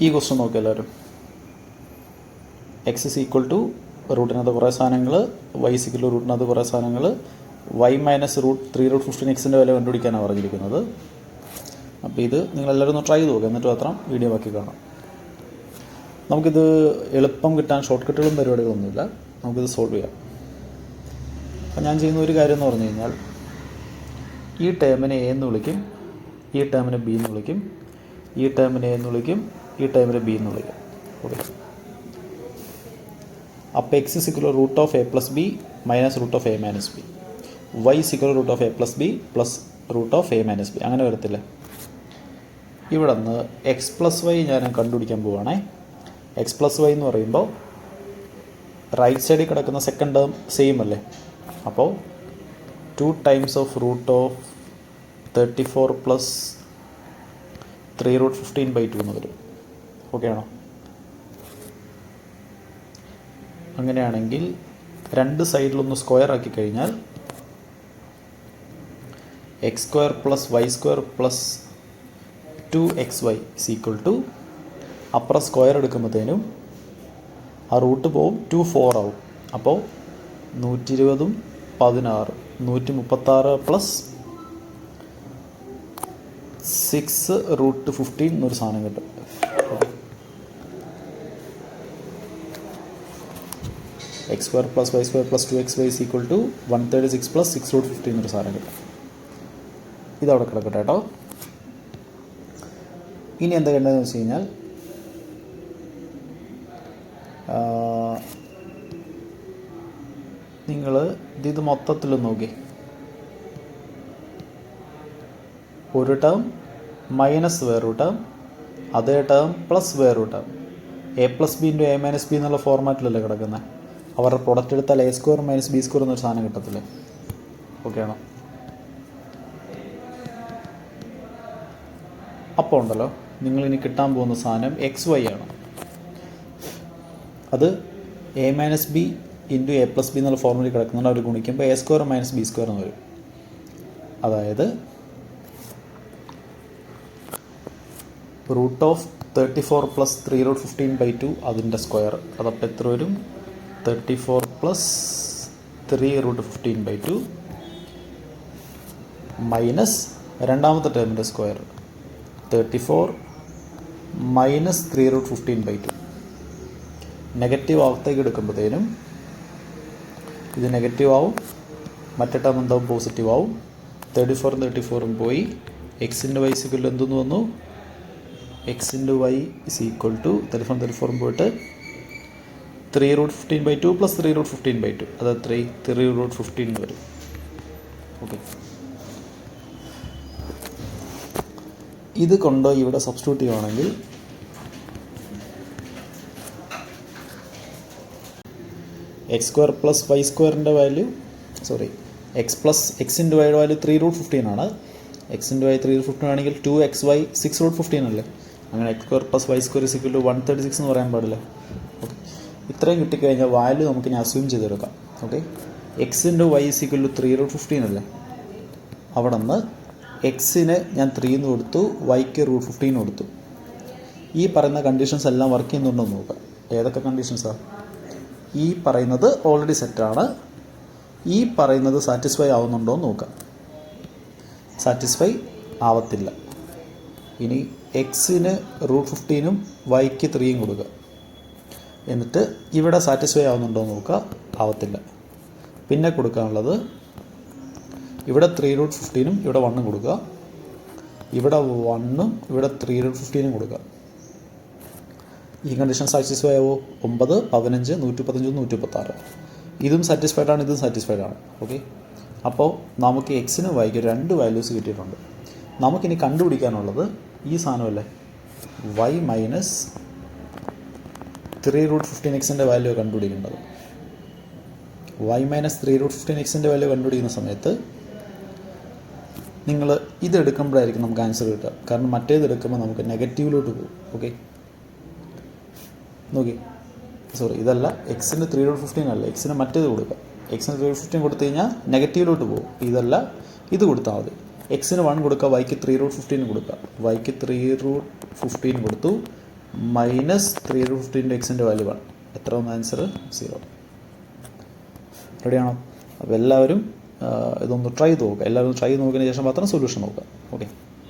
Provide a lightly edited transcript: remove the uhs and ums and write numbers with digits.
ഈ ക്വസ്റ്റ്യൻ നോക്കുക എല്ലാവരും. എക്സ് ഇസ് ഈക്വൽ ടു റൂട്ടിനകത്ത് കുറേ സാധനങ്ങൾ, വൈ ഇസ് ഈക്വൽ ടു റൂട്ടിനകത്ത് കുറേ സാധനങ്ങൾ, വൈ മൈനസ് റൂട്ട് 3√15 എക്സിൻ്റെ വില കണ്ടുപിടിക്കാനാണ് പറഞ്ഞിരിക്കുന്നത്. അപ്പോൾ ഇത് നിങ്ങളെല്ലാവരും ഒന്ന് ട്രൈ ചെയ്ത് നോക്കുക, എന്നിട്ട് മാത്രം വീഡിയോ ബാക്കി കാണാം. നമുക്കിത് എളുപ്പം കിട്ടാൻ ഷോർട്ട് കട്ടുകളും പരിപാടികളൊന്നുമില്ല, നമുക്കിത് സോൾവ് ചെയ്യാം. അപ്പോൾ ഞാൻ ചെയ്യുന്ന ഒരു കാര്യം എന്ന് പറഞ്ഞു കഴിഞ്ഞാൽ, ഈ ടേമിനെ എ എന്ന് വിളിക്കും, ഈ ടേമിനെ ബി എന്ന് വിളിക്കും, ഈ ടേമിനെ എ എന്ന് വിളിക്കും, ഈ ടേമിനെ ബി എന്ന് വിളിക്കും. ഓക്കെ. അപ്പോൾ x is equal root of a plus b minus root of a minus b, y is equal root of a plus b plus root of a minus b. അങ്ങനെ വരത്തില്ല. ഇവിടെ നിന്ന് എക്സ് പ്ലസ് വൈ ഞാൻ കണ്ടുപിടിക്കാൻ പോവുകയാണേ. X plus Y എന്ന് പറയുമ്പോൾ right സൈഡിൽ കിടക്കുന്ന സെക്കൻഡ് ടേം സെയിം അല്ലേ. അപ്പോൾ 2 times of root of 34 plus 3√15/2 എന്ന് വരും. ഓക്കെ ആണോ? അങ്ങനെയാണെങ്കിൽ രണ്ട് സൈഡിലൊന്ന് സ്ക്വയർ ആക്കി കഴിഞ്ഞാൽ x square plus y square plus 2xy is equal to, അപ്പുറം സ്ക്വയർ എടുക്കുമ്പോഴത്തേനും ആ റൂട്ട് പോവും, 2 4 ആവും. അപ്പോൾ 120 16 136 പ്ലസ് 6√15 എന്നൊരു സാധനം കിട്ടും. X square plus y square plus 2xy is equal to 136 plus 6√15 എന്നൊരു സാധനം കിട്ടും. ഇതവിടെ കിടക്കട്ടെ കേട്ടോ. ഇനി എന്താ വേണ്ടതെന്ന് വെച്ച് കഴിഞ്ഞാൽ, നിങ്ങൾ ഇത് മൊത്തത്തിൽ നോക്കി, ഒരു ടേം മൈനസ് വേറൊരു ടേം, അതേ ടേം പ്ലസ് വേറൊരു term, A plus B into A minus B എന്നുള്ള ഫോർമാറ്റിലല്ലേ കിടക്കുന്നത്. അവരുടെ പ്രൊഡക്റ്റ് എടുത്താൽ A square minus B square എന്നൊരു സാധനം കിട്ടത്തില്ലേ. ഓക്കെ ആണോ? അപ്പോൾ ഉണ്ടല്ലോ, നിങ്ങളിനി കിട്ടാൻ പോകുന്ന സാധനം എക്സ് വൈ ആണ്. അത് A minus B into A plus B എന്നുള്ള ഫോർമുലയിൽ കിടക്കുന്നുണ്ട്. അവർ ഗുണിക്കുമ്പോൾ A square minus B square എന്ന് വരും. അതായത് റൂട്ട് ഓഫ് 34 പ്ലസ് 3√15/2 അതിൻ്റെ സ്ക്വയർ, അതപ്പോൾ എത്ര വരും? 34 പ്ലസ് 3√15/2 മൈനസ് രണ്ടാമത്തെ ടേമിൻ്റെ സ്ക്വയർ 34 മൈനസ് 3√15/2. നെഗറ്റീവ് ആവത്തേക്ക് എടുക്കുമ്പോഴത്തേനും ഇത് നെഗറ്റീവ് ആവും, മറ്റേ ടേം എന്താവും? പോസിറ്റീവ് ആവും. 34 പോയി എക്സിൻ്റെ വൈ സിക്വൽ എന്തെന്ന് വന്നു? X into y is equal to 34 പോയിട്ട് 3√15/2 പ്ലസ് 3√15/2, അത് 3√15 വരും. ഓക്കെ. ഇത് കൊണ്ട് ഇവിടെ സബ്സ്റ്റിറ്റ്യൂട്ട് ചെയ്യുകയാണെങ്കിൽ എക്സ് സ്ക്വയർ പ്ലസ് വൈ സ്ക്വയറിൻ്റെ വാല്യൂ, എക്സ് ഇൻറ്റു വൈയുടെ വാല്യൂ 3√15 ആണ്. എക്സ് ഇൻറ്റു വൈ 3√15 ആണെങ്കിൽ 2xy 6√15 അല്ലേ. അങ്ങനെ x square plus y square is equal to 136 എന്ന് പറയാൻ പാടില്ല. ഓക്കെ. ഇത്രയും കിട്ടിക്കഴിഞ്ഞാൽ വാല്യൂ നമുക്കിനി അസ്യൂം ചെയ്തെടുക്കാം. Okay. X into y is equal to 3√15 അല്ലേ. അവിടെ നിന്ന് എക്സിന് ഞാൻ 3 എന്ന് കൊടുത്തു, വൈക്ക് √15 കൊടുത്തു. ഈ പറയുന്ന കണ്ടീഷൻസ് എല്ലാം വർക്ക് ചെയ്യുന്നുണ്ടോ എന്ന് നോക്കാം. ഏതൊക്കെ കണ്ടീഷൻസാണ്? ഈ പറയുന്നത് ഓൾറെഡി സെറ്റാണ്. ഈ പറയുന്നത് സാറ്റിസ്ഫൈ ആവുന്നുണ്ടോ എന്ന് നോക്കാം. സാറ്റിസ്ഫൈ ആവത്തില്ല. ഇനി എക്സിന് √15ഉം വൈക്ക് 3യും കൊടുക്കുക. എന്നിട്ട് ഇവിടെ സാറ്റിസ്ഫൈ ആവുന്നുണ്ടോ എന്ന് നോക്കുക. ആവത്തില്ല. പിന്നെ കൊടുക്കാനുള്ളത് ഇവിടെ 3√15ഉം ഇവിടെ 1ഉം കൊടുക്കുക. ഇവിടെ 1ഉം ഇവിടെ 3√15ഉം കൊടുക്കുക. ഈ കണ്ടീഷൻ സാറ്റിസ്ഫൈ ആവോ? 9 15 115 116. ഇതും സാറ്റിസ്ഫൈഡ് ആണ്, ഇതും സാറ്റിസ്ഫൈഡ് ആണ്. ഓക്കെ. അപ്പോൾ നമുക്ക് എക്സിനും വൈക്ക് 2 വാല്യൂസ് കിട്ടിയിട്ടുണ്ട്. നമുക്കിനി കണ്ടുപിടിക്കാനുള്ളത് ഈ സാധനമല്ലേ, വൈ മൈനസ് 3√15xൻ്റെ വാല്യൂ കണ്ടുപിടിക്കേണ്ടത്. വൈ മൈനസ് 3√15xൻ്റെ വാല്യൂ കണ്ടുപിടിക്കുന്ന സമയത്ത് നിങ്ങൾ ഇതെടുക്കുമ്പോഴായിരിക്കും നമുക്ക് ആൻസർ കിട്ടുക. കാരണം മറ്റേത് എടുക്കുമ്പോൾ നമുക്ക് നെഗറ്റീവിലോട്ട് പോകും. ഓക്കെ. നോക്കി, ഇതല്ല, എക്സിന് 3√15 അല്ല, എക്സിന് മറ്റേത് കൊടുക്കുക. എക്സിന് 3√15 കൊടുത്തു കഴിഞ്ഞാൽ നെഗറ്റീവിലോട്ട് പോകും. ഇതല്ല, ഇത് കൊടുത്താൽ മതി. എക്സിന് 1 കൊടുക്കുക, വൈക്ക് 3√15 കൊടുക്കുക. വൈക്ക് 3√15 കൊടുത്തു, മൈനസ് 3√15 ഇൻറ്റു എക്സിൻ്റെ വാല്യൂ 1. എത്ര വന്ന ആൻസർ? 0. റെഡിയാണോ? അപ്പോൾ എല്ലാവരും ഇതൊന്ന് ട്രൈ ചെയ്ത് നോക്കുക. എല്ലാവരും ട്രൈ ചെയ്ത് നോക്കിയതിന് ശേഷം മാത്രം സൊല്യൂഷൻ നോക്കുക. ഓക്കെ.